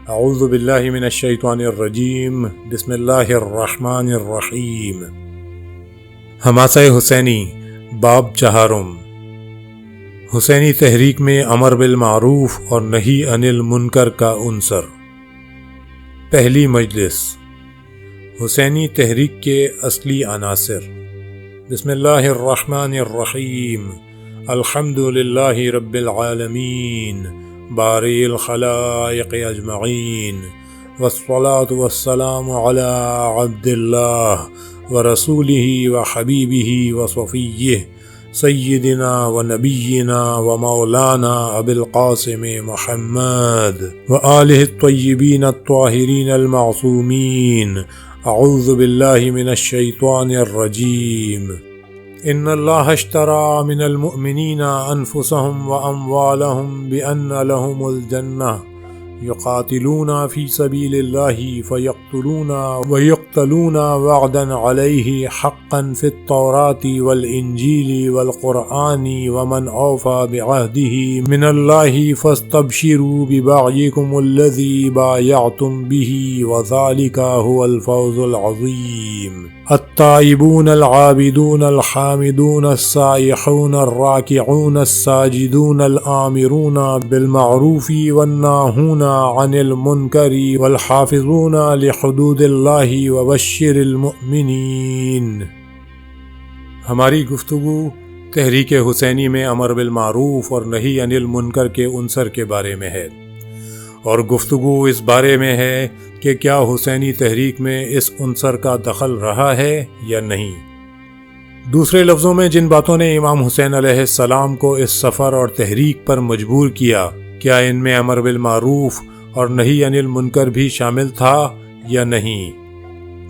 اعوذ باللہ من الشیطان الرجیم بسم اللہ الرحمن الرحیم۔ حماسہ حسینی باب چہارم۔ حسینی تحریک میں امر بالمعروف اور نہی عن المنکر کا عنصر۔ پہلی مجلس، حسینی تحریک کے اصلی عناصر۔ بسم اللہ الرحمن الرحیم۔ الحمد للہ رب العالمین باری الخلائق اجمعین، والصلاة والسلام علی عبد اللہ ورسولہ وحبیبہ وصفیہ سیدنا ونبینا ومولانا ابی القاسم محمد وآلہ الطیبین الطاہرین المعصومین۔ اعوذ باللہ من الشیطان الرجیم۔ ان اللہ اشترى من المؤمنین انفسهم واموالهم بان لهم الجنہ یقاتلون فی سبیل اللہ فیقتلون ویقتلون وعدا علیہ حقا فی التوراة والانجیل والقرآن ومن اوفى بعہدہ من اللہ فاستبشروا ببیعکم الذی بایعتم بہ وذلک هو الفوز العظیم۔ التائبون العابدون الحامدون السائحون الراکعون الساجدون الآمرون بالمعروف والناہون عن المنکر والحافظون لحدود اللہ وبشر المؤمنین۔ ہماری گفتگو تحریک حسینی میں امر بالمعروف اور نہی عن المنکر کے عنصر کے بارے میں ہے، اور گفتگو اس بارے میں ہے کہ کیا حسینی تحریک میں اس عنصر کا دخل رہا ہے یا نہیں۔ دوسرے لفظوں میں، جن باتوں نے امام حسین علیہ السلام کو اس سفر اور تحریک پر مجبور کیا، کیا ان میں امر بالمعروف اور نہی عن المنکر بھی شامل تھا یا نہیں؟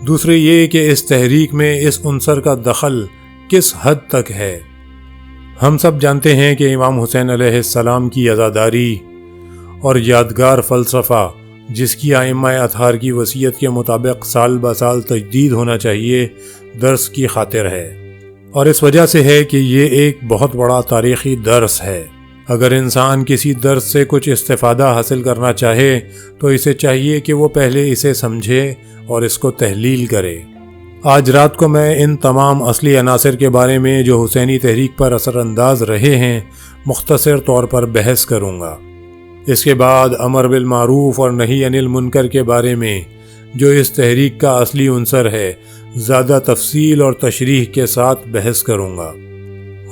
دوسرے یہ کہ اس تحریک میں اس عنصر کا دخل کس حد تک ہے۔ ہم سب جانتے ہیں کہ امام حسین علیہ السلام کی عزاداری اور یادگار فلسفہ، جس کی ائمہ اطہار کی وصیت کے مطابق سال بہ سال تجدید ہونا چاہیے، درس کی خاطر ہے، اور اس وجہ سے ہے کہ یہ ایک بہت بڑا تاریخی درس ہے۔ اگر انسان کسی درس سے کچھ استفادہ حاصل کرنا چاہے تو اسے چاہیے کہ وہ پہلے اسے سمجھے اور اس کو تحلیل کرے۔ آج رات کو میں ان تمام اصلی عناصر کے بارے میں جو حسینی تحریک پر اثر انداز رہے ہیں مختصر طور پر بحث کروں گا۔ اس کے بعد امر بالمعروف اور نہی عن المنکر کے بارے میں، جو اس تحریک کا اصلی عنصر ہے، زیادہ تفصیل اور تشریح کے ساتھ بحث کروں گا۔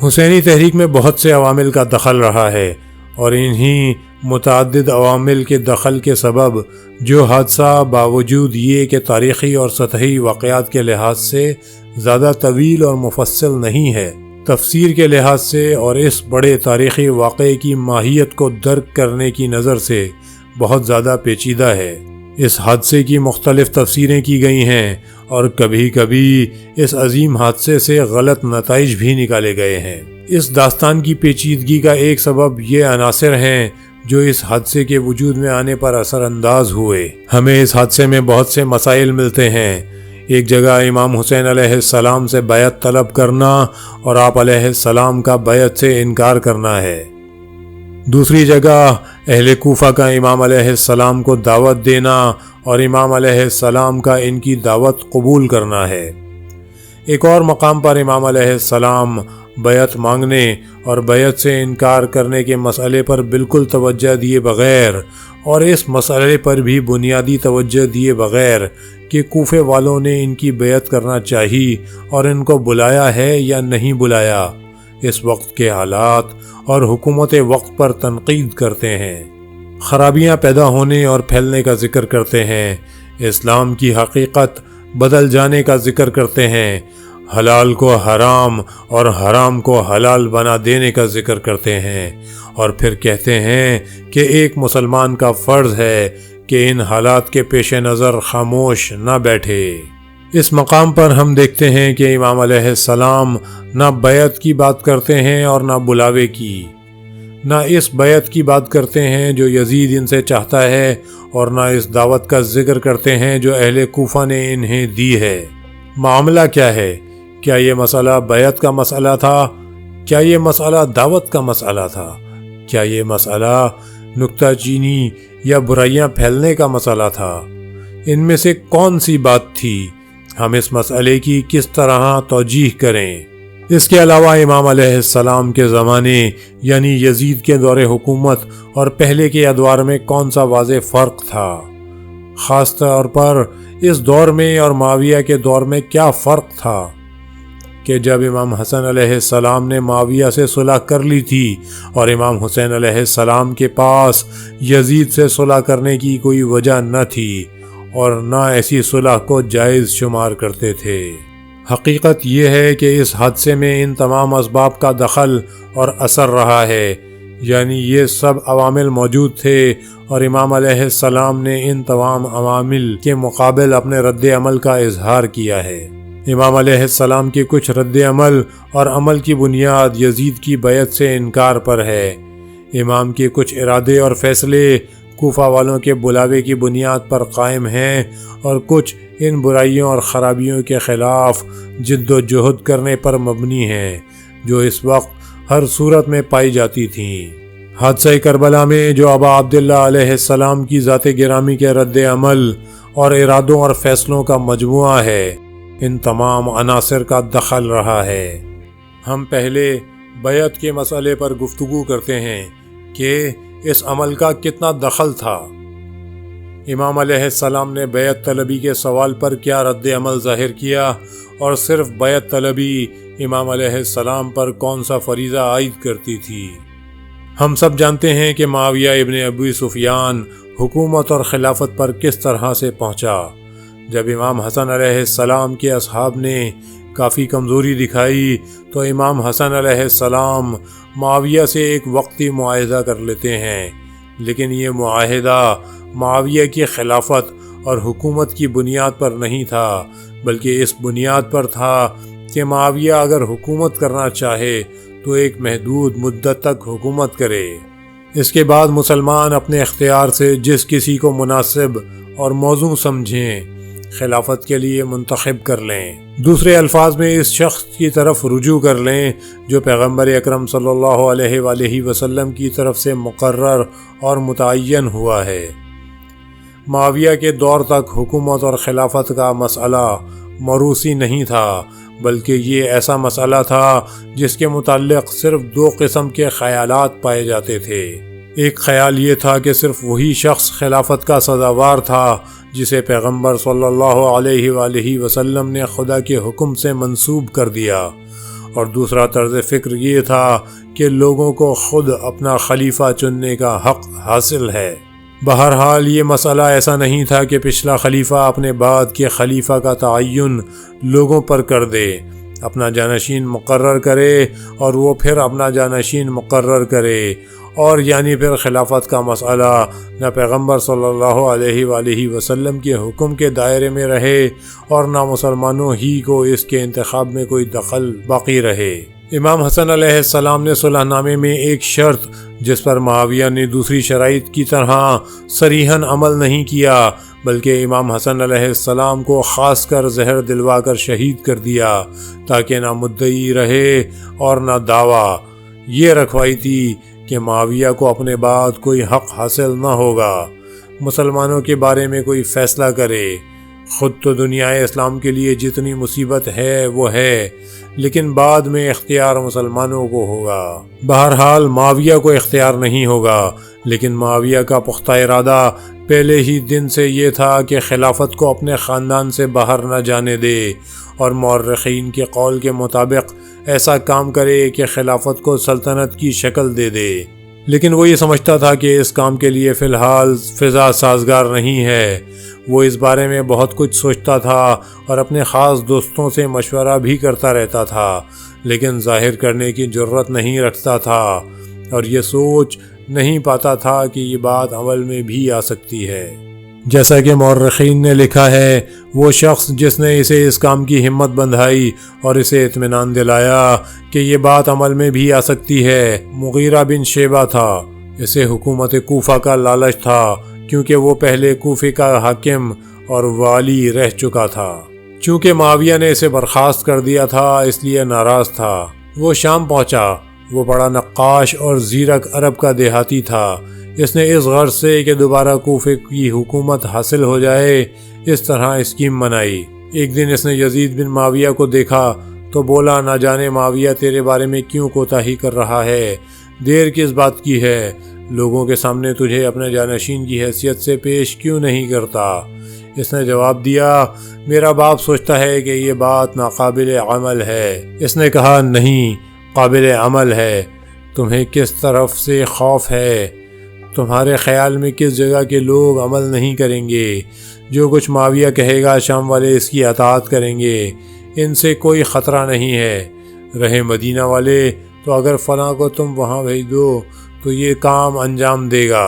حسینی تحریک میں بہت سے عوامل کا دخل رہا ہے، اور انہی متعدد عوامل کے دخل کے سبب جو حادثہ باوجود یہ کہ تاریخی اور سطحی واقعات کے لحاظ سے زیادہ طویل اور مفصل نہیں ہے، تفسیر کے لحاظ سے اور اس بڑے تاریخی واقعے کی ماہیت کو درک کرنے کی نظر سے بہت زیادہ پیچیدہ ہے۔ اس حادثے کی مختلف تفسیریں کی گئی ہیں، اور کبھی کبھی اس عظیم حادثے سے غلط نتائج بھی نکالے گئے ہیں۔ اس داستان کی پیچیدگی کا ایک سبب یہ عناصر ہیں جو اس حادثے کے وجود میں آنے پر اثر انداز ہوئے۔ ہمیں اس حادثے میں بہت سے مسائل ملتے ہیں۔ ایک جگہ امام حسین علیہ السلام سے بیعت طلب کرنا اور آپ علیہ السلام کا بیعت سے انکار کرنا ہے۔ دوسری جگہ اہل کوفہ کا امام علیہ السلام کو دعوت دینا اور امام علیہ السلام کا ان کی دعوت قبول کرنا ہے۔ ایک اور مقام پر امام علیہ السلام بیعت مانگنے اور بیعت سے انکار کرنے کے مسئلے پر بالکل توجہ دیے بغیر، اور اس مسئلے پر بھی بنیادی توجہ دیے بغیر کہ کوفے والوں نے ان کی بیعت کرنا چاہی اور ان کو بلایا ہے یا نہیں بلایا، اس وقت کے حالات اور حکومت وقت پر تنقید کرتے ہیں، خرابیاں پیدا ہونے اور پھیلنے کا ذکر کرتے ہیں، اسلام کی حقیقت بدل جانے کا ذکر کرتے ہیں، حلال کو حرام اور حرام کو حلال بنا دینے کا ذکر کرتے ہیں، اور پھر کہتے ہیں کہ ایک مسلمان کا فرض ہے کہ ان حالات کے پیش نظر خاموش نہ بیٹھے۔ اس مقام پر ہم دیکھتے ہیں کہ امام علیہ السلام نہ بیعت کی بات کرتے ہیں اور نہ بلاوے کی، نہ اس بیعت کی بات کرتے ہیں جو یزید ان سے چاہتا ہے، اور نہ اس دعوت کا ذکر کرتے ہیں جو اہل کوفہ نے انہیں دی ہے۔ معاملہ کیا ہے؟ کیا یہ مسئلہ بیعت کا مسئلہ تھا؟ کیا یہ مسئلہ دعوت کا مسئلہ تھا؟ کیا یہ مسئلہ نکتہ چینی یا برائیاں پھیلنے کا مسئلہ تھا؟ ان میں سے کون سی بات تھی؟ ہم اس مسئلے کی کس طرح توجیہ کریں؟ اس کے علاوہ امام علیہ السلام کے زمانے یعنی یزید کے دور حکومت اور پہلے کے ادوار میں کون سا واضح فرق تھا؟ خاص طور پر اس دور میں اور معاویہ کے دور میں کیا فرق تھا کہ جب امام حسن علیہ السلام نے معاویہ سے صلح کر لی تھی اور امام حسین علیہ السلام کے پاس یزید سے صلح کرنے کی کوئی وجہ نہ تھی اور نہ ایسی صلح کو جائز شمار کرتے تھے۔ حقیقت یہ ہے کہ اس حادثے میں ان تمام اسباب کا دخل اور اثر رہا ہے، یعنی یہ سب عوامل موجود تھے اور امام علیہ السلام نے ان تمام عوامل کے مقابل اپنے رد عمل کا اظہار کیا ہے۔ امام علیہ السلام کے کچھ رد عمل اور عمل کی بنیاد یزید کی بیعت سے انکار پر ہے۔ امام کے کچھ ارادے اور فیصلے کوفہ والوں کے بلاوے کی بنیاد پر قائم ہیں اور کچھ ان برائیوں اور خرابیوں کے خلاف جد و جہد کرنے پر مبنی ہیں جو اس وقت ہر صورت میں پائی جاتی تھیں۔ حادثہ کربلا میں جو ابا عبداللہ علیہ السلام کی ذات گرامی کے رد عمل اور ارادوں اور فیصلوں کا مجموعہ ہے، ان تمام عناصر کا دخل رہا ہے۔ ہم پہلے بیعت کے مسئلے پر گفتگو کرتے ہیں کہ اس عمل کا کتنا دخل تھا۔ امام علیہ السلام نے بیعت طلبی کے سوال پر کیا رد عمل ظاہر کیا اور صرف بیعت طلبی امام علیہ السلام پر کون سا فریضہ عائد کرتی تھی؟ ہم سب جانتے ہیں کہ معاویہ ابن ابی سفیان حکومت اور خلافت پر کس طرح سے پہنچا۔ جب امام حسن علیہ السلام کے اصحاب نے کافی کمزوری دکھائی تو امام حسن علیہ السلام معاویہ سے ایک وقتی معاہدہ کر لیتے ہیں، لیکن یہ معاہدہ معاویہ کی خلافت اور حکومت کی بنیاد پر نہیں تھا، بلکہ اس بنیاد پر تھا کہ معاویہ اگر حکومت کرنا چاہے تو ایک محدود مدت تک حکومت کرے، اس کے بعد مسلمان اپنے اختیار سے جس کسی کو مناسب اور موزوں سمجھیں خلافت کے لیے منتخب کر لیں، دوسرے الفاظ میں اس شخص کی طرف رجوع کر لیں جو پیغمبر اکرم صلی اللہ علیہ وآلہ وسلم کی طرف سے مقرر اور متعین ہوا ہے۔ معاویہ کے دور تک حکومت اور خلافت کا مسئلہ موروثی نہیں تھا، بلکہ یہ ایسا مسئلہ تھا جس کے متعلق صرف دو قسم کے خیالات پائے جاتے تھے۔ ایک خیال یہ تھا کہ صرف وہی شخص خلافت کا سزاوار تھا جسے پیغمبر صلی اللہ علیہ وآلہ وسلم نے خدا کے حکم سے منسوب کر دیا، اور دوسرا طرز فکر یہ تھا کہ لوگوں کو خود اپنا خلیفہ چننے کا حق حاصل ہے۔ بہرحال یہ مسئلہ ایسا نہیں تھا کہ پچھلا خلیفہ اپنے بعد کے خلیفہ کا تعین لوگوں پر کر دے، اپنا جانشین مقرر کرے اور وہ پھر اپنا جانشین مقرر کرے، اور یعنی پھر خلافت کا مسئلہ نہ پیغمبر صلی اللہ علیہ وآلہ وسلم کے حکم کے دائرے میں رہے اور نہ مسلمانوں ہی کو اس کے انتخاب میں کوئی دخل باقی رہے۔ امام حسن علیہ السلام نے صلح نامے میں ایک شرط جس پر معاویہ نے دوسری شرائط کی طرح صریحاً عمل نہیں کیا، بلکہ امام حسن علیہ السلام کو خاص کر زہر دلوا کر شہید کر دیا تاکہ نہ مدعی رہے اور نہ دعویٰ، یہ رکھوائی تھی کہ معاویہ کو اپنے بعد کوئی حق حاصل نہ ہوگا، مسلمانوں کے بارے میں کوئی فیصلہ کرے۔ خود تو دنیا اسلام کے لیے جتنی مصیبت ہے وہ ہے، لیکن بعد میں اختیار مسلمانوں کو ہوگا۔ بہرحال معاویہ کو اختیار نہیں ہوگا، لیکن معاویہ کا پختہ ارادہ پہلے ہی دن سے یہ تھا کہ خلافت کو اپنے خاندان سے باہر نہ جانے دے، اور مورخین کے قول کے مطابق ایسا کام کرے کہ خلافت کو سلطنت کی شکل دے دے، لیکن وہ یہ سمجھتا تھا کہ اس کام کے لیے فی الحال فضا سازگار نہیں ہے۔ وہ اس بارے میں بہت کچھ سوچتا تھا اور اپنے خاص دوستوں سے مشورہ بھی کرتا رہتا تھا، لیکن ظاہر کرنے کی جرت نہیں رکھتا تھا اور یہ سوچ نہیں پاتا تھا کہ یہ بات عمل میں بھی آ سکتی ہے۔ جیسا کہ مورخین نے لکھا ہے، وہ شخص جس نے اسے اس کام کی ہمت بندھائی اور اسے اطمینان دلایا کہ یہ بات عمل میں بھی آ سکتی ہے، مغیرہ بن شیبہ تھا۔ اسے حکومت کوفہ کا لالچ تھا کیونکہ وہ پہلے کوفے کا حاکم اور والی رہ چکا تھا۔ چونکہ معاویہ نے اسے برخاست کر دیا تھا اس لیے ناراض تھا۔ وہ شام پہنچا وہ بڑا نقاش اور زیرک عرب کا دیہاتی تھا۔ اس نے اس غرض سے کہ دوبارہ کوفے کی حکومت حاصل ہو جائے اس طرح اسکیم بنائی۔ ایک دن اس نے یزید بن معاویہ کو دیکھا تو بولا، نہ جانے معاویہ تیرے بارے میں کیوں کوتاہی کر رہا ہے، دیر کس بات کی ہے، لوگوں کے سامنے تجھے اپنے جانشین کی حیثیت سے پیش کیوں نہیں کرتا؟ اس نے جواب دیا، میرا باپ سوچتا ہے کہ یہ بات ناقابل عمل ہے۔ اس نے کہا، نہیں، قابل عمل ہے۔ تمہیں کس طرف سے خوف ہے؟ تمہارے خیال میں کس جگہ کے لوگ عمل نہیں کریں گے؟ جو کچھ معاویہ کہے گا شام والے اس کی اطاعت کریں گے، ان سے کوئی خطرہ نہیں ہے۔ رہے مدینہ والے تو اگر فلاں کو تم وہاں بھیج دو تو یہ کام انجام دے گا۔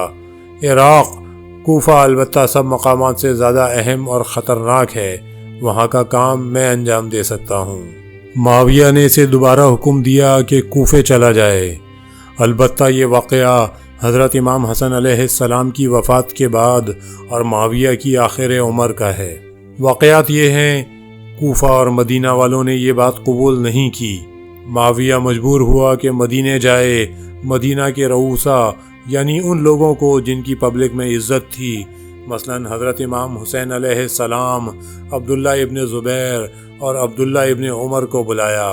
عراق، کوفہ البتہ سب مقامات سے زیادہ اہم اور خطرناک ہے، وہاں کا کام میں انجام دے سکتا ہوں۔ معاویہ نے اسے دوبارہ حکم دیا کہ کوفے چلا جائے۔ البتہ یہ واقعہ حضرت امام حسن علیہ السلام کی وفات کے بعد اور معاویہ کی آخر عمر کا ہے۔ واقعات یہ ہیں، کوفہ اور مدینہ والوں نے یہ بات قبول نہیں کی۔ معاویہ مجبور ہوا کہ مدینے جائے۔ مدینہ کے رؤوسا یعنی ان لوگوں کو جن کی پبلک میں عزت تھی، مثلاً حضرت امام حسین علیہ السلام، عبداللہ ابن زبیر اور عبداللہ ابن عمر کو بلایا۔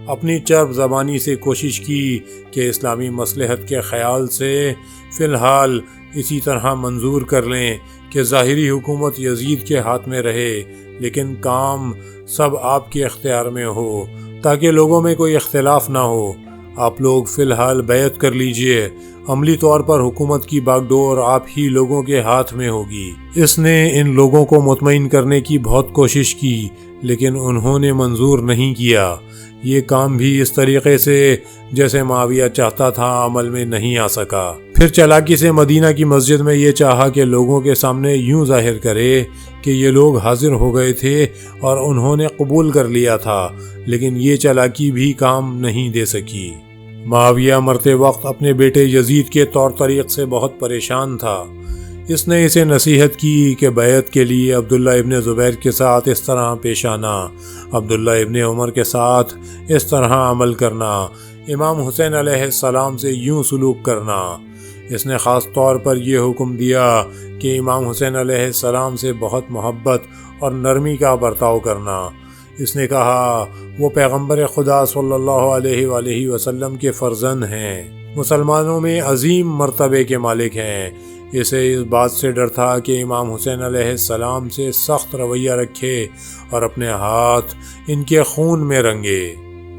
اپنی چرب زبانی سے کوشش کی کہ اسلامی مصلحت کے خیال سے فی الحال اسی طرح منظور کر لیں کہ ظاہری حکومت یزید کے ہاتھ میں رہے، لیکن کام سب آپ کے اختیار میں ہو تاکہ لوگوں میں کوئی اختلاف نہ ہو۔ آپ لوگ فی الحال بیعت کر لیجئے، عملی طور پر حکومت کی باغ ڈور آپ ہی لوگوں کے ہاتھ میں ہوگی۔ اس نے ان لوگوں کو مطمئن کرنے کی بہت کوشش کی، لیکن انہوں نے منظور نہیں کیا۔ یہ کام بھی اس طریقے سے جیسے معاویہ چاہتا تھا عمل میں نہیں آ سکا۔ پھر چالاکی سے مدینہ کی مسجد میں یہ چاہا کہ لوگوں کے سامنے یوں ظاہر کرے کہ یہ لوگ حاضر ہو گئے تھے اور انہوں نے قبول کر لیا تھا، لیکن یہ چالاکی بھی کام نہیں دے سکی۔ معاویہ مرتے وقت اپنے بیٹے یزید کے طور طریق سے بہت پریشان تھا۔ اس نے اسے نصیحت کی کہ بیعت کے لیے عبداللہ ابن زبیر کے ساتھ اس طرح پیش آنا، عبداللہ ابن عمر کے ساتھ اس طرح عمل کرنا، امام حسین علیہ السلام سے یوں سلوک کرنا۔ اس نے خاص طور پر یہ حکم دیا کہ امام حسین علیہ السلام سے بہت محبت اور نرمی کا برتاؤ کرنا۔ اس نے کہا، وہ پیغمبر خدا صلی اللہ علیہ وآلہ وسلم کے فرزند ہیں، مسلمانوں میں عظیم مرتبے کے مالک ہیں۔ اسے اس بات سے ڈر تھا کہ امام حسین علیہ السلام سے سخت رویہ رکھے اور اپنے ہاتھ ان کے خون میں رنگے،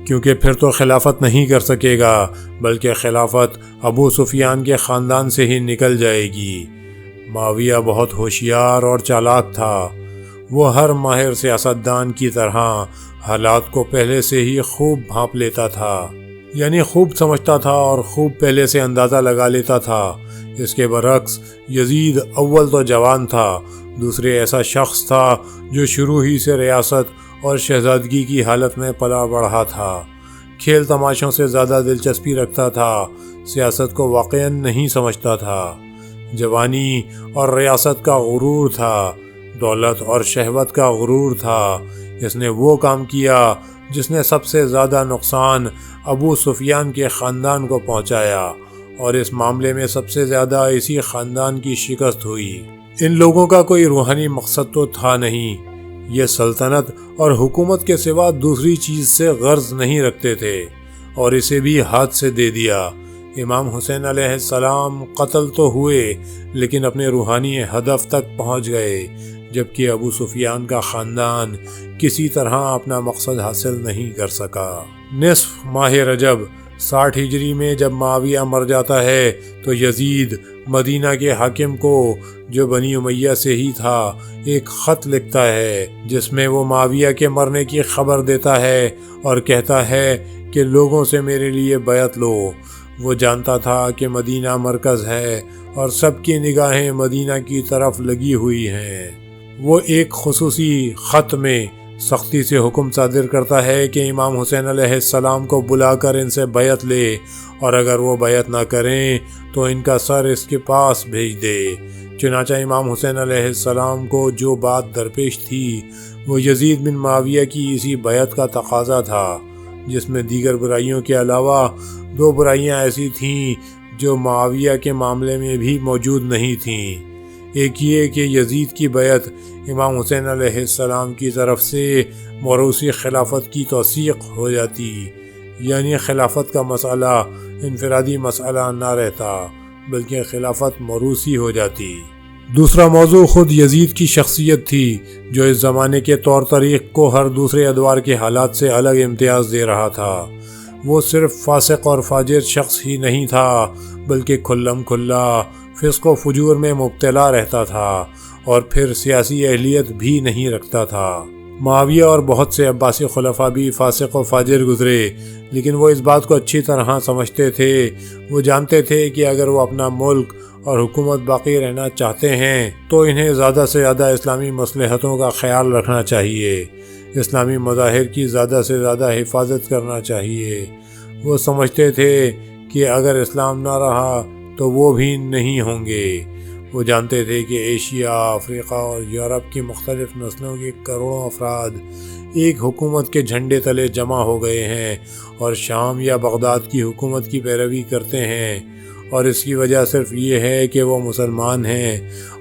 کیونکہ پھر تو خلافت نہیں کر سکے گا، بلکہ خلافت ابو سفیان کے خاندان سے ہی نکل جائے گی۔ معاویہ بہت ہوشیار اور چالاک تھا۔ وہ ہر ماہر سیاستدان کی طرح حالات کو پہلے سے ہی خوب بھانپ لیتا تھا، یعنی خوب سمجھتا تھا اور خوب پہلے سے اندازہ لگا لیتا تھا۔ اس کے برعکس یزید اول تو جوان تھا، دوسرے ایسا شخص تھا جو شروع ہی سے ریاست اور شہزادگی کی حالت میں پلا بڑھا تھا، کھیل تماشوں سے زیادہ دلچسپی رکھتا تھا، سیاست کو واقعاً نہیں سمجھتا تھا۔ جوانی اور ریاست کا غرور تھا، دولت اور شہوت کا غرور تھا۔ اس نے وہ کام کیا جس نے سب سے زیادہ نقصان ابو سفیان کے خاندان کو پہنچایا، اور اس معاملے میں سب سے زیادہ اسی خاندان کی شکست ہوئی۔ ان لوگوں کا کوئی روحانی مقصد تو تھا نہیں، یہ سلطنت اور حکومت کے سوا دوسری چیز سے غرض نہیں رکھتے تھے، اور اسے بھی ہاتھ سے دے دیا۔ امام حسین علیہ السلام قتل تو ہوئے، لیکن اپنے روحانی ہدف تک پہنچ گئے، جبکہ ابو سفیان کا خاندان کسی طرح اپنا مقصد حاصل نہیں کر سکا۔ نصف ماہ رجب 60 ہجری میں جب معاویہ مر جاتا ہے تو یزید مدینہ کے حاکم کو، جو بنی امیہ سے ہی تھا، ایک خط لکھتا ہے جس میں وہ معاویہ کے مرنے کی خبر دیتا ہے اور کہتا ہے کہ لوگوں سے میرے لیے بیعت لو۔ وہ جانتا تھا کہ مدینہ مرکز ہے اور سب کی نگاہیں مدینہ کی طرف لگی ہوئی ہیں۔ وہ ایک خصوصی خط میں سختی سے حکم صادر کرتا ہے کہ امام حسین علیہ السلام کو بلا کر ان سے بیعت لے، اور اگر وہ بیعت نہ کریں تو ان کا سر اس کے پاس بھیج دے۔ چنانچہ امام حسین علیہ السلام کو جو بات درپیش تھی وہ یزید بن معاویہ کی اسی بیعت کا تقاضا تھا، جس میں دیگر برائیوں کے علاوہ دو برائیاں ایسی تھیں جو معاویہ کے معاملے میں بھی موجود نہیں تھیں۔ ایک یہ کہ یزید کی بیعت امام حسین علیہ السلام کی طرف سے موروثی خلافت کی توثیق ہو جاتی، یعنی خلافت کا مسئلہ انفرادی مسئلہ نہ رہتا بلکہ خلافت موروثی ہو جاتی۔ دوسرا موضوع خود یزید کی شخصیت تھی، جو اس زمانے کے طور طریق کو ہر دوسرے ادوار کے حالات سے الگ امتیاز دے رہا تھا۔ وہ صرف فاسق اور فاجر شخص ہی نہیں تھا بلکہ کھلم کھلا فسق و فجور میں مبتلا رہتا تھا، اور پھر سیاسی اہلیت بھی نہیں رکھتا تھا۔ معاویہ اور بہت سے عباسی خلفاء بھی فاسق و فاجر گزرے، لیکن وہ اس بات کو اچھی طرح سمجھتے تھے۔ وہ جانتے تھے کہ اگر وہ اپنا ملک اور حکومت باقی رہنا چاہتے ہیں تو انہیں زیادہ سے زیادہ اسلامی مصلحتوں کا خیال رکھنا چاہیے، اسلامی مظاہر کی زیادہ سے زیادہ حفاظت کرنا چاہیے۔ وہ سمجھتے تھے کہ اگر اسلام نہ رہا تو وہ بھی نہیں ہوں گے۔ وہ جانتے تھے کہ ایشیا، افریقہ اور یورپ کی مختلف نسلوں کے کروڑوں افراد ایک حکومت کے جھنڈے تلے جمع ہو گئے ہیں اور شام یا بغداد کی حکومت کی پیروی کرتے ہیں، اور اس کی وجہ صرف یہ ہے کہ وہ مسلمان ہیں،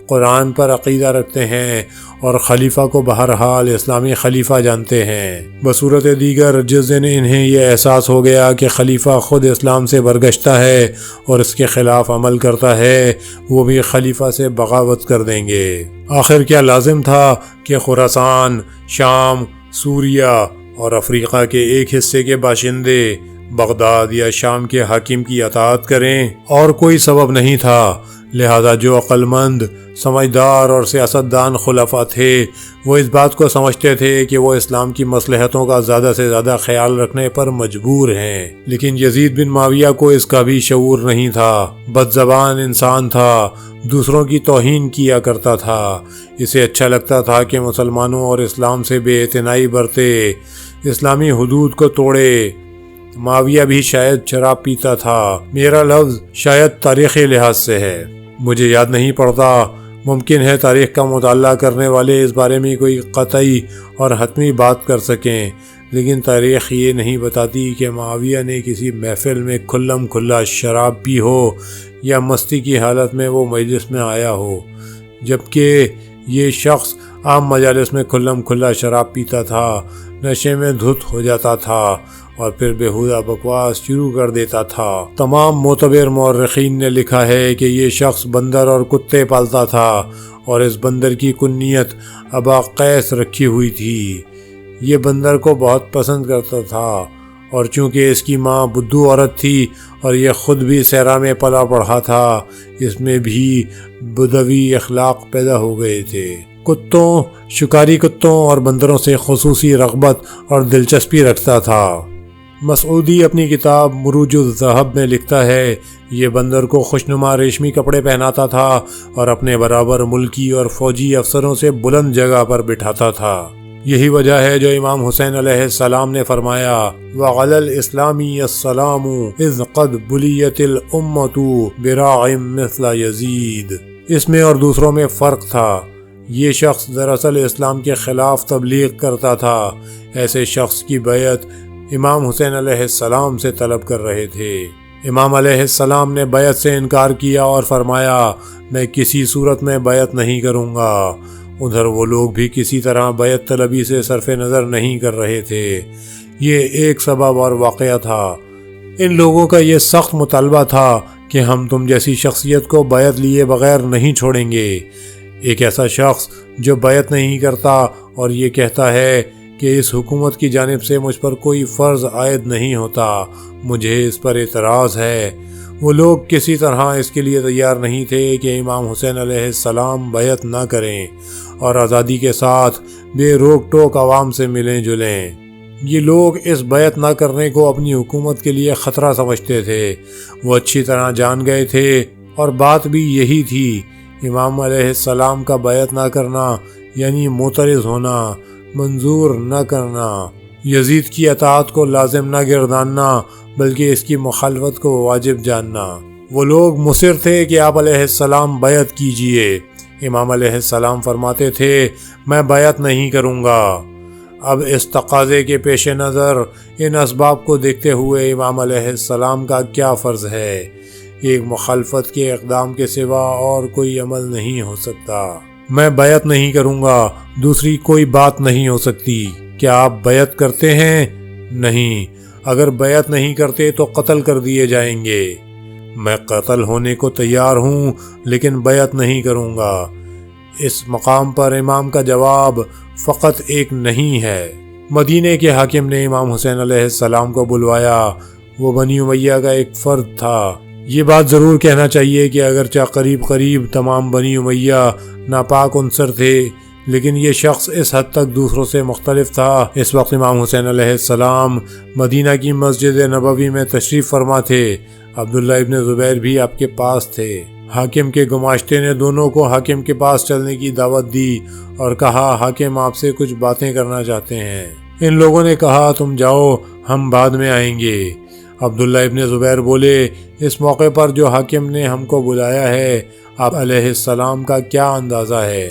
قرآن پر عقیدہ رکھتے ہیں اور خلیفہ کو بہرحال اسلامی خلیفہ جانتے ہیں۔ بصورت دیگر جس دن انہیں یہ احساس ہو گیا کہ خلیفہ خود اسلام سے برگشتہ ہے اور اس کے خلاف عمل کرتا ہے، وہ بھی خلیفہ سے بغاوت کر دیں گے۔ آخر کیا لازم تھا کہ خراسان، شام، سوریہ اور افریقہ کے ایک حصے کے باشندے بغداد یا شام کے حاکم کی اطاعت کریں؟ اور کوئی سبب نہیں تھا۔ لہذا جو عقل مند، سمجھدار اور سیاستدان خلفاء تھے وہ اس بات کو سمجھتے تھے کہ وہ اسلام کی مصلحتوں کا زیادہ سے زیادہ خیال رکھنے پر مجبور ہیں، لیکن یزید بن معاویہ کو اس کا بھی شعور نہیں تھا۔ بد زبان انسان تھا، دوسروں کی توہین کیا کرتا تھا۔ اسے اچھا لگتا تھا کہ مسلمانوں اور اسلام سے بے اعتنائی برتے، اسلامی حدود کو توڑے۔ معاویہ بھی شاید شراب پیتا تھا۔ میرا لفظ شاید تاریخی لحاظ سے ہے، مجھے یاد نہیں پڑتا۔ ممکن ہے تاریخ کا مطالعہ کرنے والے اس بارے میں کوئی قطعی اور حتمی بات کر سکیں، لیکن تاریخ یہ نہیں بتاتی کہ معاویہ نے کسی محفل میں کھلم کھلا شراب پی ہو یا مستی کی حالت میں وہ مجلس میں آیا ہو، جبکہ یہ شخص عام مجالس میں کھلم کھلا شراب پیتا تھا، نشے میں دھت ہو جاتا تھا اور پھر بیہودہ بکواس شروع کر دیتا تھا۔ تمام معتبر مورخین نے لکھا ہے کہ یہ شخص بندر اور کتے پالتا تھا اور اس بندر کی کنیت ابا قیس رکھی ہوئی تھی۔ یہ بندر کو بہت پسند کرتا تھا، اور چونکہ اس کی ماں بدھو عورت تھی اور یہ خود بھی صحرا میں پلا بڑھا تھا، اس میں بھی بدوی اخلاق پیدا ہو گئے تھے۔ کتوں، شکاری کتوں اور بندروں سے خصوصی رغبت اور دلچسپی رکھتا تھا۔ مسعودی اپنی کتاب مروج الذہب میں لکھتا ہے، یہ بندر کو خوشنما ریشمی کپڑے پہناتا تھا اور اپنے برابر ملکی اور فوجی افسروں سے بلند جگہ پر بٹھاتا تھا۔ یہی وجہ ہے جو امام حسین علیہ السلام نے فرمایا، وَعَلَى الْإِسْلَامِ السَّلَامُ اِذْ قَدْ بُلِيَتِ الْأُمَّةُ بِرَاعٍ مِثْلَ یزید۔ اس میں اور دوسروں میں فرق تھا۔ یہ شخص دراصل اسلام کے خلاف تبلیغ کرتا تھا۔ ایسے شخص کی بیعت امام حسین علیہ السلام سے طلب کر رہے تھے۔ امام علیہ السلام نے بیعت سے انکار کیا اور فرمایا، میں کسی صورت میں بیعت نہیں کروں گا۔ ادھر وہ لوگ بھی کسی طرح بیعت طلبی سے صرف نظر نہیں کر رہے تھے۔ یہ ایک سبب اور واقعہ تھا۔ ان لوگوں کا یہ سخت مطالبہ تھا کہ ہم تم جیسی شخصیت کو بیعت لیے بغیر نہیں چھوڑیں گے۔ ایک ایسا شخص جو بیعت نہیں کرتا اور یہ کہتا ہے کہ اس حکومت کی جانب سے مجھ پر کوئی فرض عائد نہیں ہوتا، مجھے اس پر اعتراض ہے۔ وہ لوگ کسی طرح اس کے لیے تیار نہیں تھے کہ امام حسین علیہ السلام بیعت نہ کریں اور آزادی کے ساتھ بے روک ٹوک عوام سے ملیں جلیں۔ یہ لوگ اس بیعت نہ کرنے کو اپنی حکومت کے لیے خطرہ سمجھتے تھے۔ وہ اچھی طرح جان گئے تھے اور بات بھی یہی تھی۔ امام علیہ السلام کا بیعت نہ کرنا یعنی معترض ہونا، منظور نہ کرنا، یزید کی اطاعت کو لازم نہ گرداننا بلکہ اس کی مخالفت کو واجب جاننا۔ وہ لوگ مصر تھے کہ آپ علیہ السلام بیعت کیجئے۔ امام علیہ السلام فرماتے تھے، میں بیعت نہیں کروں گا۔ اب اس تقاضے کے پیش نظر ان اسباب کو دیکھتے ہوئے امام علیہ السلام کا کیا فرض ہے؟ ایک مخالفت کے اقدام کے سوا اور کوئی عمل نہیں ہو سکتا۔ میں بیعت نہیں کروں گا، دوسری کوئی بات نہیں ہو سکتی۔ کیا آپ بیعت کرتے ہیں؟ نہیں۔ اگر بیعت نہیں کرتے تو قتل کر دیے جائیں گے۔ میں قتل ہونے کو تیار ہوں لیکن بیعت نہیں کروں گا۔ اس مقام پر امام کا جواب فقط ایک نہیں ہے۔ مدینے کے حاکم نے امام حسین علیہ السلام کو بلوایا۔ وہ بنی امیہ کا ایک فرد تھا۔ یہ بات ضرور کہنا چاہیے کہ اگرچہ قریب تمام بنی امیہ ناپاک عنصر تھے، لیکن یہ شخص اس حد تک دوسروں سے مختلف تھا۔ اس وقت امام حسین علیہ السلام مدینہ کی مسجد نبوی میں تشریف فرما تھے۔ عبداللہ ابن زبیر بھی آپ کے پاس تھے۔ حاکم کے گماشتے نے دونوں کو حاکم کے پاس چلنے کی دعوت دی اور کہا حاکم آپ سے کچھ باتیں کرنا چاہتے ہیں۔ ان لوگوں نے کہا تم جاؤ، ہم بعد میں آئیں گے۔ عبداللہ ابن زبیر بولے اس موقع پر جو حاکم نے ہم کو بلایا ہے، آپ علیہ السلام کا کیا اندازہ ہے؟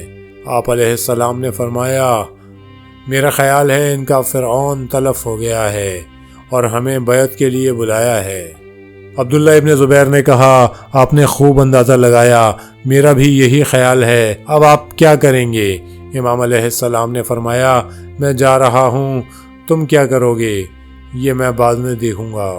آپ علیہ السلام نے فرمایا میرا خیال ہے ان کا فرعون تلف ہو گیا ہے اور ہمیں بیعت کے لیے بلایا ہے۔ عبداللہ ابن زبیر نے کہا آپ نے خوب اندازہ لگایا، میرا بھی یہی خیال ہے، اب آپ کیا کریں گے؟ امام علیہ السلام نے فرمایا میں جا رہا ہوں، تم کیا کرو گے یہ میں بعد میں دیکھوں گا۔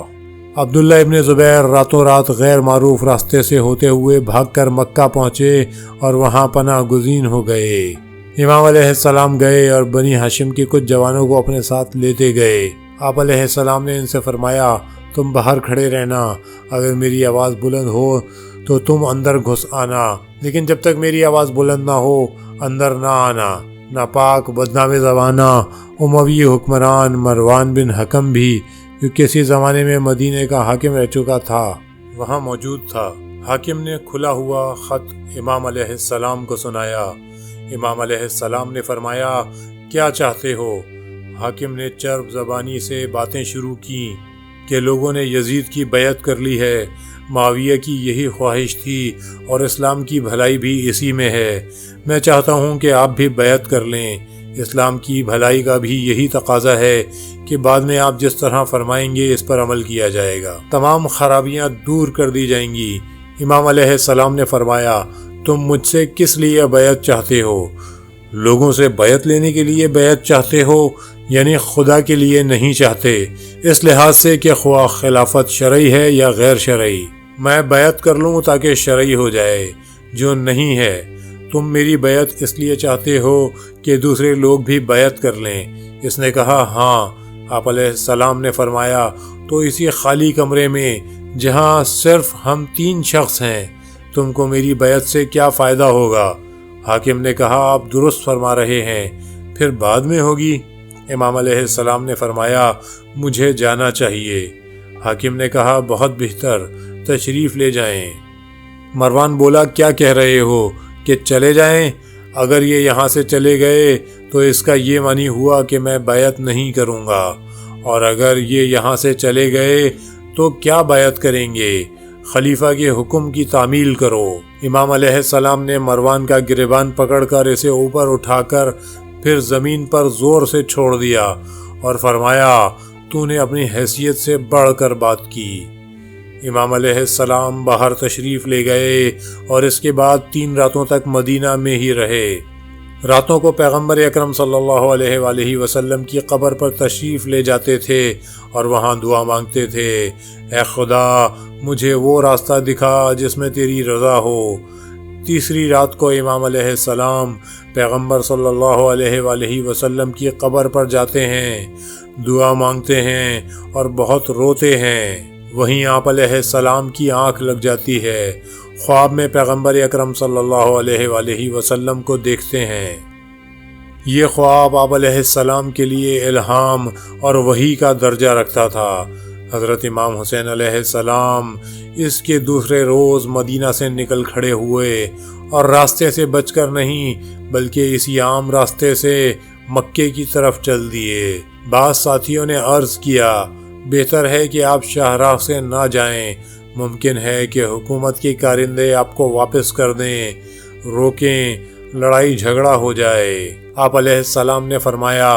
عبداللہ ابن زبیر راتوں رات غیر معروف راستے سے ہوتے ہوئے بھاگ کر مکہ پہنچے اور وہاں پناہ گزین ہو گئے۔ امام علیہ السلام گئے اور بنی ہاشم کے کچھ جوانوں کو اپنے ساتھ لیتے گئے۔ آپ علیہ السلام نے ان سے فرمایا تم باہر کھڑے رہنا، اگر میری آواز بلند ہو تو تم اندر گھس آنا، لیکن جب تک میری آواز بلند نہ ہو اندر نہ آنا۔ ناپاک بدنام زمانہ اموی حکمران مروان بن حکم بھی، جو کسی زمانے میں مدینے کا حاکم رہ چکا تھا، وہاں موجود تھا۔ حاکم نے کھلا ہوا خط امام علیہ السلام کو سنایا۔ امام علیہ السلام نے فرمایا کیا چاہتے ہو؟ حاکم نے چرب زبانی سے باتیں شروع کی کہ لوگوں نے یزید کی بیعت کر لی ہے، معاویہ کی یہی خواہش تھی اور اسلام کی بھلائی بھی اسی میں ہے۔ میں چاہتا ہوں کہ آپ بھی بیعت کر لیں۔ اسلام کی بھلائی کا بھی یہی تقاضا ہے کہ بعد میں آپ جس طرح فرمائیں گے اس پر عمل کیا جائے گا، تمام خرابیاں دور کر دی جائیں گی۔ امام علیہ السلام نے فرمایا تم مجھ سے کس لیے بیعت چاہتے ہو؟ لوگوں سے بیعت لینے کے لیے بیعت چاہتے ہو، یعنی خدا کے لیے نہیں چاہتے، اس لحاظ سے کہ خواہ خلافت شرعی ہے یا غیر شرعی۔ میں بیعت کر لوں تاکہ شرعی ہو جائے، جو نہیں ہے۔ تم میری بیعت اس لیے چاہتے ہو کہ دوسرے لوگ بھی بیعت کر لیں؟ اس نے کہا ہاں۔ آپ علیہ السلام نے فرمایا تو اسی خالی کمرے میں جہاں صرف ہم 3 شخص ہیں، تم کو میری بیعت سے کیا فائدہ ہوگا؟ حاکم نے کہا آپ درست فرما رہے ہیں، پھر بعد میں ہوگی۔ امام علیہ السلام نے فرمایا مجھے جانا چاہیے۔ حاکم نے کہا بہت بہتر، تشریف لے جائیں۔ مروان بولا کیا کہہ رہے ہو کہ چلے جائیں؟ اگر یہ یہاں سے چلے گئے تو اس کا یہ معنی ہوا کہ میں بیعت نہیں کروں گا، اور اگر یہ یہاں سے چلے گئے تو کیا بیعت کریں گے؟ خلیفہ کے حکم کی تعمیل کرو۔ امام علیہ السلام نے مروان کا گریبان پکڑ کر اسے اوپر اٹھا کر پھر زمین پر زور سے چھوڑ دیا اور فرمایا تو نے اپنی حیثیت سے بڑھ کر بات کی۔ امام علیہ السلام باہر تشریف لے گئے اور اس کے بعد 3 راتوں تک مدینہ میں ہی رہے۔ راتوں کو پیغمبر اکرم صلی اللہ علیہ وآلہ وسلم کی قبر پر تشریف لے جاتے تھے اور وہاں دعا مانگتے تھے، اے خدا مجھے وہ راستہ دکھا جس میں تیری رضا ہو۔ تیسری رات کو امام علیہ السلام پیغمبر صلی اللہ علیہ وآلہ وسلم کی قبر پر جاتے ہیں، دعا مانگتے ہیں اور بہت روتے ہیں۔ وہیں آپ علیہ السلام کی آنکھ لگ جاتی ہے، خواب میں پیغمبر اکرم صلی اللہ علیہ وآلہ وسلم کو دیکھتے ہیں۔ یہ خواب آپ علیہ السلام کے لیے الہام اور وحی کا درجہ رکھتا تھا۔ حضرت امام حسین علیہ السلام اس کے دوسرے روز مدینہ سے نکل کھڑے ہوئے اور راستے سے بچ کر نہیں بلکہ اسی عام راستے سے مکے کی طرف چل دیے۔ بعض ساتھیوں نے عرض کیا بہتر ہے کہ آپ شاہراہ سے نہ جائیں، ممکن ہے کہ حکومت کے کارندے آپ کو واپس کر دیں، روکیں، لڑائی جھگڑا ہو جائے۔ آپ علیہ السلام نے فرمایا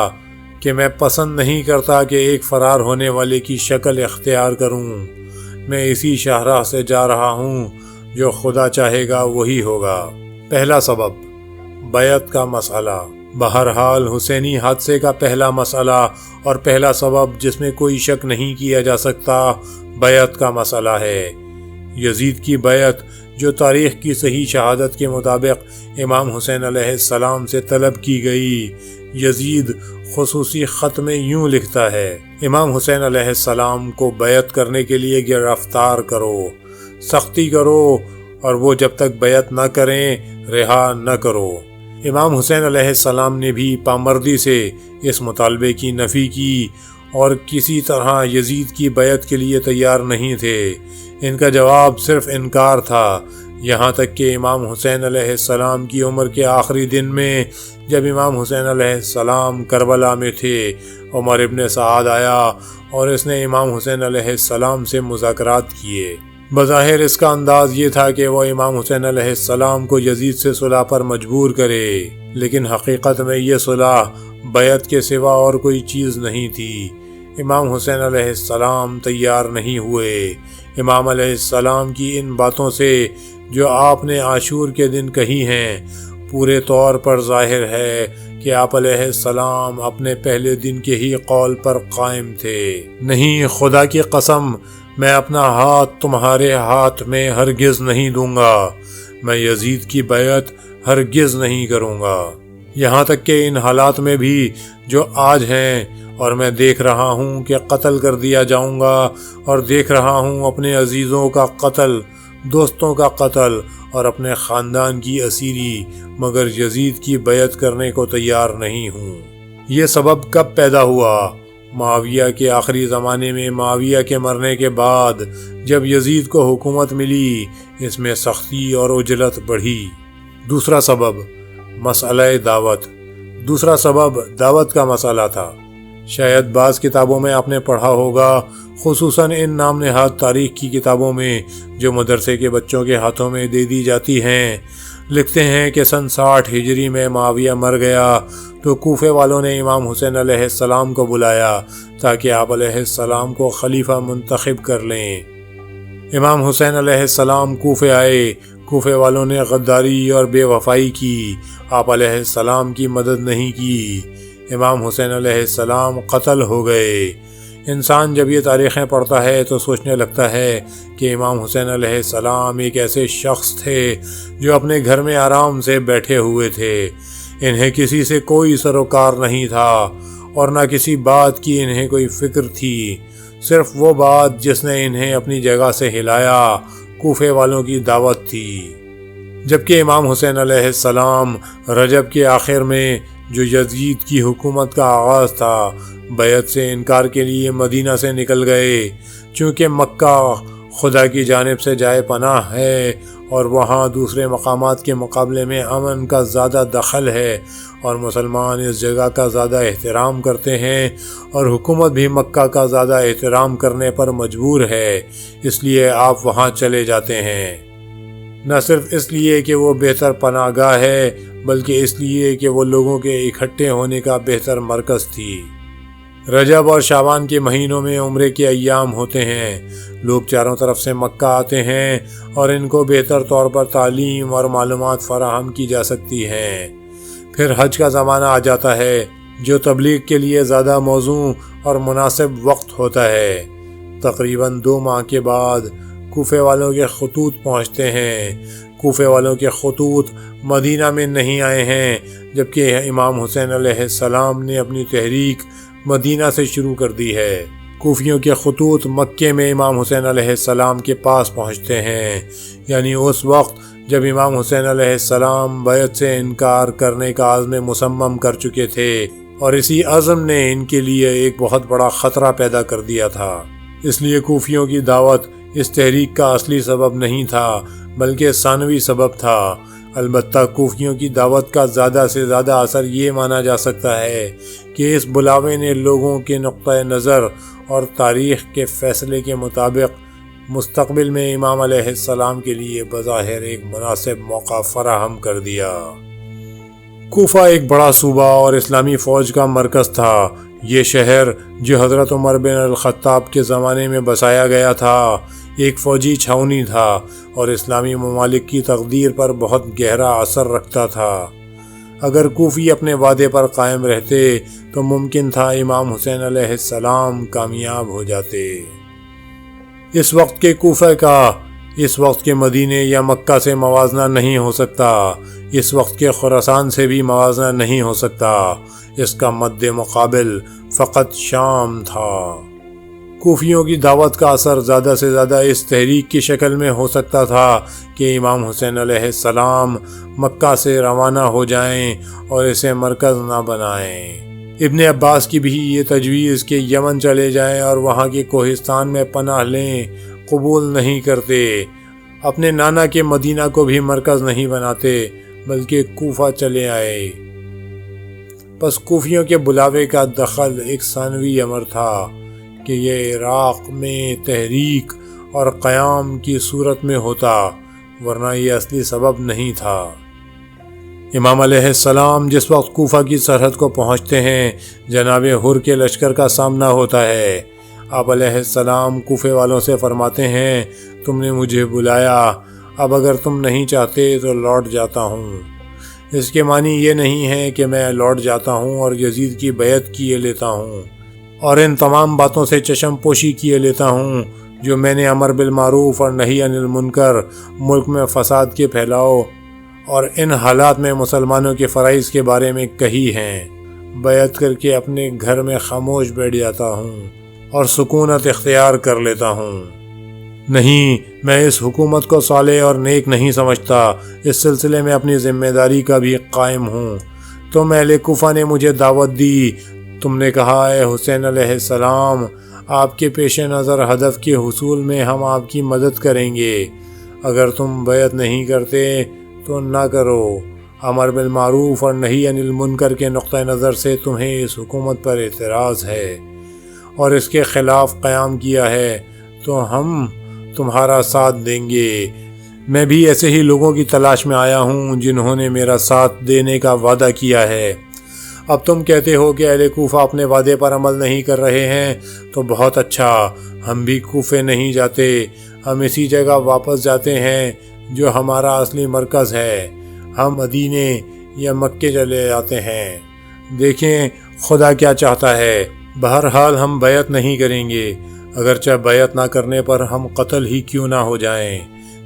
کہ میں پسند نہیں کرتا کہ ایک فرار ہونے والے کی شکل اختیار کروں۔ میں اسی شاہراہ سے جا رہا ہوں، جو خدا چاہے گا وہی ہوگا۔ پہلا سبب، بیعت کا مسئلہ۔ بہرحال حسینی حادثے کا پہلا مسئلہ اور پہلا سبب جس میں کوئی شک نہیں کیا جا سکتا، بیعت کا مسئلہ ہے۔ یزید کی بیعت، جو تاریخ کی صحیح شہادت کے مطابق امام حسین علیہ السلام سے طلب کی گئی۔ یزید خصوصی خط میں یوں لکھتا ہے: امام حسین علیہ السلام کو بیعت کرنے کے لیے گرفتار کرو، سختی کرو، اور وہ جب تک بیعت نہ کریں رہا نہ کرو۔ امام حسین علیہ السلام نے بھی پامردی سے اس مطالبے کی نفی کی اور کسی طرح یزید کی بیعت کے لیے تیار نہیں تھے۔ ان کا جواب صرف انکار تھا، یہاں تک کہ امام حسین علیہ السلام کی عمر کے آخری دن میں جب امام حسین علیہ السلام کربلا میں تھے، عمر ابن سعد آیا اور اس نے امام حسین علیہ السلام سے مذاکرات کیے۔ بظاہر اس کا انداز یہ تھا کہ وہ امام حسین علیہ السلام کو یزید سے صلح پر مجبور کرے، لیکن حقیقت میں یہ صلح بیعت کے سوا اور کوئی چیز نہیں تھی۔ امام حسین علیہ السلام تیار نہیں ہوئے۔ امام علیہ السلام کی ان باتوں سے جو آپ نے عاشور کے دن کہی ہیں، پورے طور پر ظاہر ہے کہ آپ علیہ السلام اپنے پہلے دن کے ہی قول پر قائم تھے۔ نہیں، خدا کی قسم، میں اپنا ہاتھ تمہارے ہاتھ میں ہرگز نہیں دوں گا، میں یزید کی بیعت ہرگز نہیں کروں گا، یہاں تک کہ ان حالات میں بھی جو آج ہیں، اور میں دیکھ رہا ہوں کہ قتل کر دیا جاؤں گا، اور دیکھ رہا ہوں اپنے عزیزوں کا قتل، دوستوں کا قتل اور اپنے خاندان کی اسیری، مگر یزید کی بیعت کرنے کو تیار نہیں ہوں۔ یہ سبب کب پیدا ہوا؟ معاویہ کے آخری زمانے میں، معاویہ کے مرنے کے بعد جب یزید کو حکومت ملی، اس میں سختی اور عجلت بڑھی۔ دوسرا سبب، مسئلہ دعوت۔ دوسرا سبب دعوت کا مسئلہ تھا۔ شاید بعض کتابوں میں آپ نے پڑھا ہوگا، خصوصاً ان نام نہاد تاریخ کی کتابوں میں جو مدرسے کے بچوں کے ہاتھوں میں دے دی جاتی ہیں، لکھتے ہیں کہ سن 60 ہجری میں معاویہ مر گیا تو کوفے والوں نے امام حسین علیہ السلام کو بلایا تاکہ آپ علیہ السلام کو خلیفہ منتخب کر لیں۔ امام حسین علیہ السلام کوفے آئے، کوفے والوں نے غداری اور بے وفائی کی، آپ علیہ السلام کی مدد نہیں کی، امام حسین علیہ السلام قتل ہو گئے۔ انسان جب یہ تاریخیں پڑھتا ہے تو سوچنے لگتا ہے کہ امام حسین علیہ السلام ایک ایسے شخص تھے جو اپنے گھر میں آرام سے بیٹھے ہوئے تھے، انہیں کسی سے کوئی سروکار نہیں تھا اور نہ کسی بات کی انہیں کوئی فکر تھی، صرف وہ بات جس نے انہیں اپنی جگہ سے ہلایا، کوفے والوں کی دعوت تھی۔ جبکہ امام حسین علیہ السلام رجب کے آخر میں جو یزید کی حکومت کا آغاز تھا، بیعت سے انکار کے لیے مدینہ سے نکل گئے، چونکہ مکہ خدا کی جانب سے جائے پناہ ہے اور وہاں دوسرے مقامات کے مقابلے میں امن کا زیادہ دخل ہے اور مسلمان اس جگہ کا زیادہ احترام کرتے ہیں اور حکومت بھی مکہ کا زیادہ احترام کرنے پر مجبور ہے، اس لیے آپ وہاں چلے جاتے ہیں۔ نہ صرف اس لیے کہ وہ بہتر پناہ گاہ ہے، بلکہ اس لیے کہ وہ لوگوں کے اکٹھے ہونے کا بہتر مرکز تھی۔ رجب اور شعبان کے مہینوں میں عمرے کے ایام ہوتے ہیں، لوگ چاروں طرف سے مکہ آتے ہیں اور ان کو بہتر طور پر تعلیم اور معلومات فراہم کی جا سکتی ہیں۔ پھر حج کا زمانہ آ جاتا ہے جو تبلیغ کے لیے زیادہ موزوں اور مناسب وقت ہوتا ہے۔ تقریباً 2 ماہ کے بعد کوفے والوں کے خطوط پہنچتے ہیں۔ کوفے والوں کے خطوط مدینہ میں نہیں آئے ہیں، جبکہ امام حسین علیہ السلام نے اپنی تحریک مدینہ سے شروع کر دی ہے۔ کوفیوں کے خطوط مکے میں امام حسین علیہ السلام کے پاس پہنچتے ہیں، یعنی اس وقت جب امام حسین علیہ السلام بیعت سے انکار کرنے کا عزم مصمم کر چکے تھے، اور اسی عزم نے ان کے لیے ایک بہت بڑا خطرہ پیدا کر دیا تھا۔ اس لیے کوفیوں کی دعوت اس تحریک کا اصلی سبب نہیں تھا، بلکہ ثانوی سبب تھا۔ البتہ کوفیوں کی دعوت کا زیادہ سے زیادہ اثر یہ مانا جا سکتا ہے کہ اس بلاوے نے لوگوں کے نقطہ نظر اور تاریخ کے فیصلے کے مطابق مستقبل میں امام علیہ السلام کے لیے بظاہر ایک مناسب موقع فراہم کر دیا۔ کوفہ ایک بڑا صوبہ اور اسلامی فوج کا مرکز تھا، یہ شہر جو حضرت عمر بن الخطاب کے زمانے میں بسایا گیا تھا ایک فوجی چھاؤنی تھا اور اسلامی ممالک کی تقدیر پر بہت گہرا اثر رکھتا تھا۔ اگر کوفی اپنے وعدے پر قائم رہتے تو ممکن تھا امام حسین علیہ السلام کامیاب ہو جاتے۔ اس وقت کے کوفہ کا اس وقت کے مدینے یا مکہ سے موازنہ نہیں ہو سکتا، اس وقت کے خراسان سے بھی موازنہ نہیں ہو سکتا، اس کا مد مقابل فقط شام تھا۔ کوفیوں کی دعوت کا اثر زیادہ سے زیادہ اس تحریک کی شکل میں ہو سکتا تھا کہ امام حسین علیہ السلام مکہ سے روانہ ہو جائیں اور اسے مرکز نہ بنائیں۔ ابن عباس کی بھی یہ تجویز کہ یمن چلے جائیں اور وہاں کے کوہستان میں پناہ لیں قبول نہیں کرتے، اپنے نانا کے مدینہ کو بھی مرکز نہیں بناتے بلکہ کوفہ چلے آئے۔ پس کوفیوں کے بلاوے کا دخل ایک ثانوی امر تھا کہ یہ عراق میں تحریک اور قیام کی صورت میں ہوتا، ورنہ یہ اصلی سبب نہیں تھا۔ امام علیہ السلام جس وقت کوفہ کی سرحد کو پہنچتے ہیں جناب حر کے لشکر کا سامنا ہوتا ہے۔ آپ علیہ السلام کوفے والوں سے فرماتے ہیں تم نے مجھے بلایا، اب اگر تم نہیں چاہتے تو لوٹ جاتا ہوں۔ اس کے معنی یہ نہیں ہے کہ میں لوٹ جاتا ہوں اور یزید کی بیعت کیے لیتا ہوں اور ان تمام باتوں سے چشم پوشی کیے لیتا ہوں جو میں نے امر بالمعروف اور نہی عن المنکر، ملک میں فساد کے پھیلاؤ اور ان حالات میں مسلمانوں کے فرائض کے بارے میں کہی ہیں۔ بیعت کر کے اپنے گھر میں خاموش بیٹھ جاتا ہوں اور سکونت اختیار کر لیتا ہوں۔ نہیں، میں اس حکومت کو صالح اور نیک نہیں سمجھتا، اس سلسلے میں اپنی ذمہ داری کا بھی قائم ہوں۔ تم اہل کوفہ نے مجھے دعوت دی، تم نے کہا اے حسین علیہ السلام آپ کے پیش نظر ہدف کے حصول میں ہم آپ کی مدد کریں گے، اگر تم بیعت نہیں کرتے تو نہ کرو۔ امر بالمعروف اور نہی عن المنکر کے نقطہ نظر سے تمہیں اس حکومت پر اعتراض ہے اور اس کے خلاف قیام کیا ہے تو ہم تمہارا ساتھ دیں گے۔ میں بھی ایسے ہی لوگوں کی تلاش میں آیا ہوں جنہوں نے میرا ساتھ دینے کا وعدہ کیا ہے۔ اب تم کہتے ہو کہ اہل کوفہ اپنے وعدے پر عمل نہیں کر رہے ہیں تو بہت اچھا، ہم بھی کوفے نہیں جاتے، ہم اسی جگہ واپس جاتے ہیں جو ہمارا اصلی مرکز ہے، ہم مدینے یا مکے چلے جاتے ہیں۔ دیکھیں خدا کیا چاہتا ہے، بہرحال ہم بیعت نہیں کریں گے، اگرچہ بیعت نہ کرنے پر ہم قتل ہی کیوں نہ ہو جائیں۔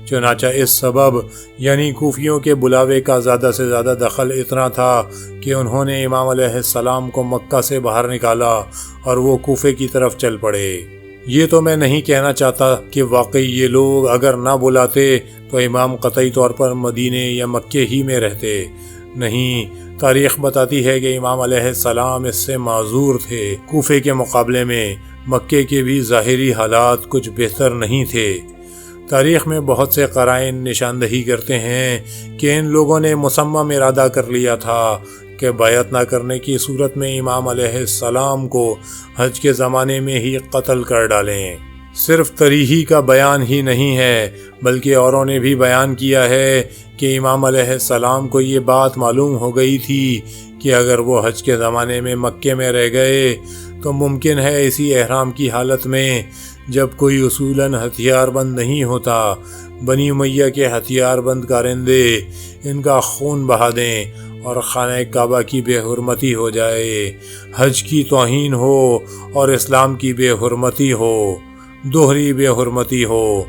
چنانچہ اس سبب یعنی کوفیوں کے بلاوے کا زیادہ سے زیادہ دخل اتنا تھا کہ انہوں نے امام علیہ السلام کو مکہ سے باہر نکالا اور وہ کوفے کی طرف چل پڑے۔ یہ تو میں نہیں کہنا چاہتا کہ واقعی یہ لوگ اگر نہ بلاتے تو امام قطعی طور پر مدینے یا مکے ہی میں رہتے، نہیں، تاریخ بتاتی ہے کہ امام علیہ السلام اس سے معذور تھے۔ کوفے کے مقابلے میں مکے کے بھی ظاہری حالات کچھ بہتر نہیں تھے۔ تاریخ میں بہت سے قرائن نشاندہی کرتے ہیں کہ ان لوگوں نے مصمم ارادہ کر لیا تھا کہ بیعت نہ کرنے کی صورت میں امام علیہ السلام کو حج کے زمانے میں ہی قتل کر ڈالیں۔ صرف تریحی کا بیان ہی نہیں ہے بلکہ اوروں نے بھی بیان کیا ہے کہ امام علیہ السلام کو یہ بات معلوم ہو گئی تھی کہ اگر وہ حج کے زمانے میں مکے میں رہ گئے تو ممکن ہے اسی احرام کی حالت میں جب کوئی اصولاً ہتھیار بند نہیں ہوتا، بنی امیہ کے ہتھیار بند کارندے ان کا خون بہا دیں اور خانہ کعبہ کی بے حرمتی ہو جائے، حج کی توہین ہو اور اسلام کی بے حرمتی ہو، دوہری بے حرمتی ہو۔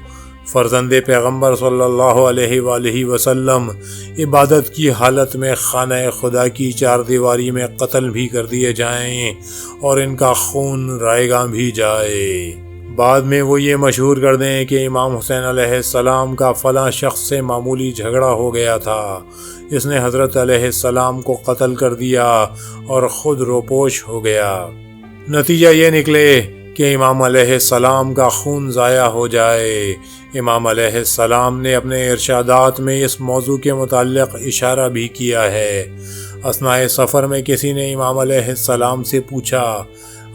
فرزند پیغمبر صلی اللہ علیہ وآلہ وسلم عبادت کی حالت میں خانہ خدا کی چار دیواری میں قتل بھی کر دیے جائیں اور ان کا خون رائیگاں بھی جائے۔ بعد میں وہ یہ مشہور کر دیں کہ امام حسین علیہ السلام کا فلاں شخص سے معمولی جھگڑا ہو گیا تھا، اس نے حضرت علیہ السلام کو قتل کر دیا اور خود روپوش ہو گیا۔ نتیجہ یہ نکلے کہ امام علیہ السلام کا خون ضائع ہو جائے۔ امام علیہ السلام نے اپنے ارشادات میں اس موضوع کے متعلق اشارہ بھی کیا ہے۔ اثناء سفر میں کسی نے امام علیہ السلام سے پوچھا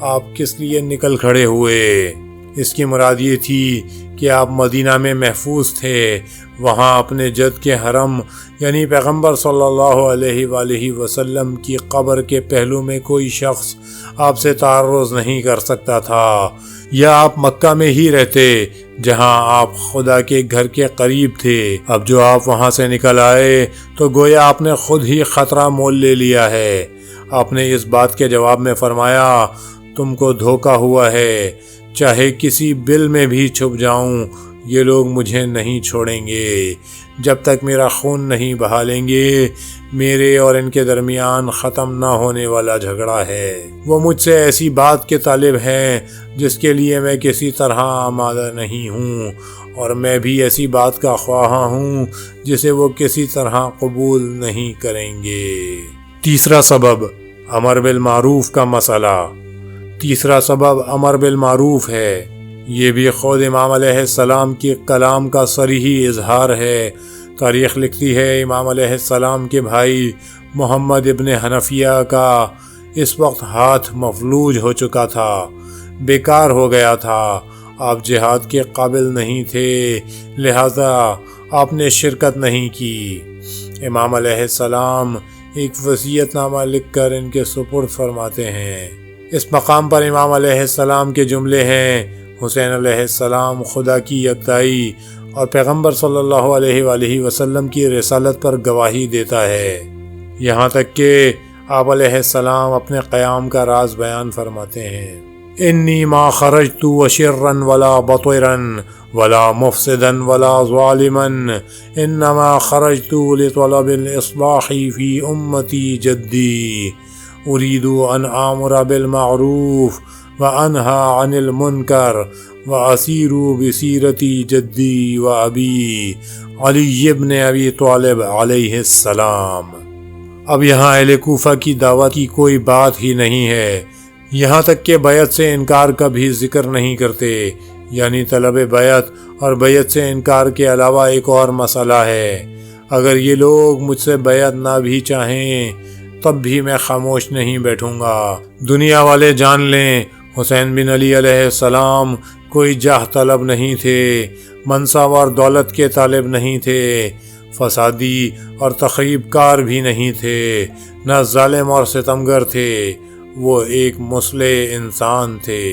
آپ کس لیے نکل کھڑے ہوئے؟ اس کی مراد یہ تھی کہ آپ مدینہ میں محفوظ تھے، وہاں اپنے جد کے حرم یعنی پیغمبر صلی اللہ علیہ وآلہ وسلم کی قبر کے پہلو میں کوئی شخص آپ سے تعرض نہیں کر سکتا تھا، یا آپ مکہ میں ہی رہتے جہاں آپ خدا کے گھر کے قریب تھے۔ اب جو آپ وہاں سے نکل آئے تو گویا آپ نے خود ہی خطرہ مول لے لیا ہے۔ آپ نے اس بات کے جواب میں فرمایا، تم کو دھوکہ ہوا ہے، چاہے کسی بل میں بھی چھپ جاؤں یہ لوگ مجھے نہیں چھوڑیں گے جب تک میرا خون نہیں بہا لیں گے۔ میرے اور ان کے درمیان ختم نہ ہونے والا جھگڑا ہے۔ وہ مجھ سے ایسی بات کے طالب ہیں جس کے لیے میں کسی طرح آمادہ نہیں ہوں، اور میں بھی ایسی بات کا خواہاں ہوں جسے وہ کسی طرح قبول نہیں کریں گے۔ تیسرا سبب امر بالمعروف کا مسئلہ۔ تیسرا سبب امر بالمعروف ہے۔ یہ بھی خود امام علیہ السلام کی کلام کا صریحی اظہار ہے۔ تاریخ لکھتی ہے امام علیہ السلام کے بھائی محمد ابن حنفیہ کا اس وقت ہاتھ مفلوج ہو چکا تھا، بیکار ہو گیا تھا، آپ جہاد کے قابل نہیں تھے، لہذا آپ نے شرکت نہیں کی۔ امام علیہ السلام ایک وصیت نامہ لکھ کر ان کے سپرد فرماتے ہیں۔ اس مقام پر امام علیہ السلام کے جملے ہیں، حسین علیہ السلام خدا کی یکتائی اور پیغمبر صلی اللہ علیہ وآلہ وسلم کی رسالت پر گواہی دیتا ہے، یہاں تک کہ آپ علیہ السلام اپنے قیام کا راز بیان فرماتے ہیں۔ انی ما خرجت وشرا ولا بطرا ولا مفسدا ولا ظالما انما خرجت لطلب الاصلاح فی امتی جدی اريد ان آمر بالمعروف وانہا عن المنکر واسیر بسیرتی جدی و ابی علی ابن ابی طالب علیہ السلام۔ اب یہاں اہل کوفہ کی دعوت کی کوئی بات ہی نہیں ہے، یہاں تک کہ بیعت سے انکار کا بھی ذکر نہیں کرتے، یعنی طلب بیعت اور بیعت سے انکار کے علاوہ ایک اور مسئلہ ہے۔ اگر یہ لوگ مجھ سے بیعت نہ بھی چاہیں تب بھی میں خاموش نہیں بیٹھوں گا۔ دنیا والے جان لیں حسین بن علی علیہ السلام کوئی جاہ طلب نہیں تھے، منصب اور دولت کے طالب نہیں تھے، فسادی اور تخریب کار بھی نہیں تھے، نہ ظالم اور ستمگر تھے، وہ ایک مصلح انسان تھے۔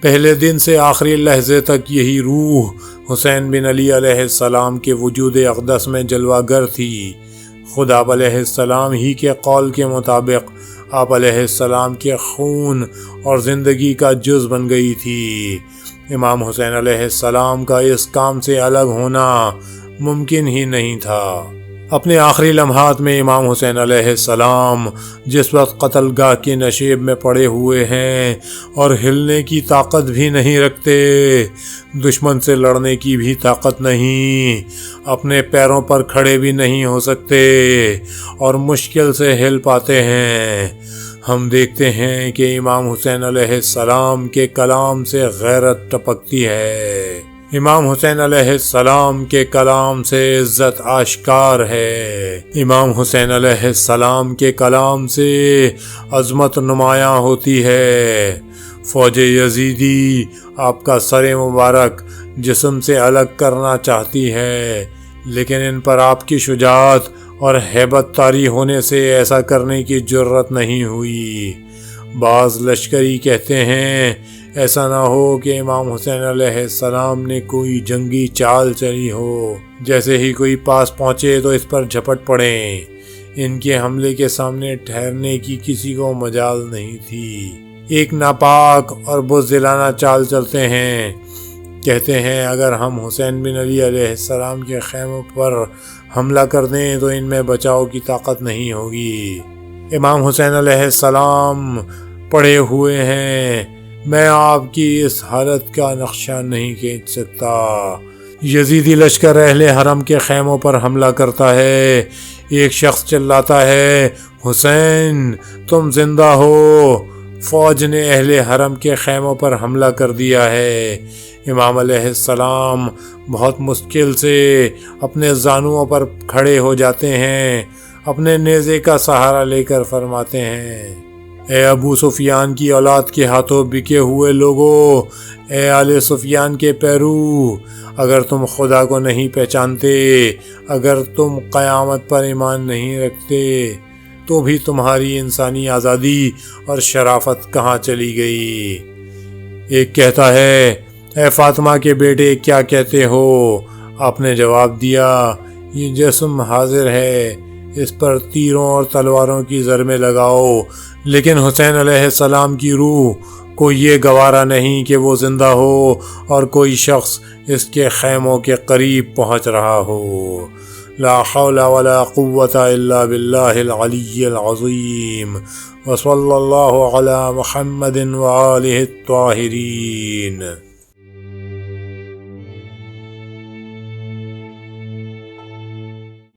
پہلے دن سے آخری لحظے تک یہی روح حسین بن علی علیہ السلام کے وجود اقدس میں جلوہ گر تھی۔ خود آپ علیہ السلام ہی کے قول کے مطابق آپ علیہ السلام کے خون اور زندگی کا جز بن گئی تھی۔ امام حسین علیہ السلام کا اس کام سے الگ ہونا ممکن ہی نہیں تھا۔ اپنے آخری لمحات میں امام حسین علیہ السلام جس وقت قتل گاہ کی نشیب میں پڑے ہوئے ہیں اور ہلنے کی طاقت بھی نہیں رکھتے، دشمن سے لڑنے کی بھی طاقت نہیں، اپنے پیروں پر کھڑے بھی نہیں ہو سکتے اور مشکل سے ہل پاتے ہیں، ہم دیکھتے ہیں کہ امام حسین علیہ السلام کے کلام سے غیرت ٹپکتی ہے۔ امام حسین علیہ السلام کے کلام سے عزت آشکار ہے، امام حسین علیہ السلام کے کلام سے عظمت نمایاں ہوتی ہے۔ فوج یزیدی آپ کا سر مبارک جسم سے الگ کرنا چاہتی ہے، لیکن ان پر آپ کی شجاعت اور ہیبت طاری ہونے سے ایسا کرنے کی جرت نہیں ہوئی۔ بعض لشکری کہتے ہیں ایسا نہ ہو کہ امام حسین علیہ السلام نے کوئی جنگی چال چلی ہو، جیسے ہی کوئی پاس پہنچے تو اس پر جھپٹ پڑیں۔ ان کے حملے کے سامنے ٹھہرنے کی کسی کو مجال نہیں تھی، ایک ناپاک اور بزدلانہ چال چلتے ہیں، کہتے ہیں اگر ہم حسین بن علی علیہ السلام کے خیموں پر حملہ کر دیں تو ان میں بچاؤ کی طاقت نہیں ہوگی۔ امام حسین علیہ السلام پڑے ہوئے ہیں، میں آپ کی اس حالت کا نقشہ نہیں کھینچ سکتا۔ یزیدی لشکر اہل حرم کے خیموں پر حملہ کرتا ہے، ایک شخص چلاتا ہے حسین تم زندہ ہو، فوج نے اہل حرم کے خیموں پر حملہ کر دیا ہے۔ امام علیہ السلام بہت مشکل سے اپنے زانوؤں پر کھڑے ہو جاتے ہیں، اپنے نیزے کا سہارا لے کر فرماتے ہیں اے ابو سفیان کی اولاد کے ہاتھوں بکے ہوئے لوگو، اے آل سفیان کے پیرو، اگر تم خدا کو نہیں پہچانتے، اگر تم قیامت پر ایمان نہیں رکھتے، تو بھی تمہاری انسانی آزادی اور شرافت کہاں چلی گئی؟ ایک کہتا ہے، اے فاطمہ کے بیٹے کیا کہتے ہو؟ آپ نے جواب دیا، یہ جسم حاضر ہے، اس پر تیروں اور تلواروں کی ضربیں لگاؤ، لیکن حسین علیہ السلام کی روح کو یہ گوارا نہیں کہ وہ زندہ ہو اور کوئی شخص اس کے خیموں کے قریب پہنچ رہا ہو۔ لا حول ولا قوة الا باللہ العلی العظیم، وصلی اللہ علی محمد وآلہ الطاہرین۔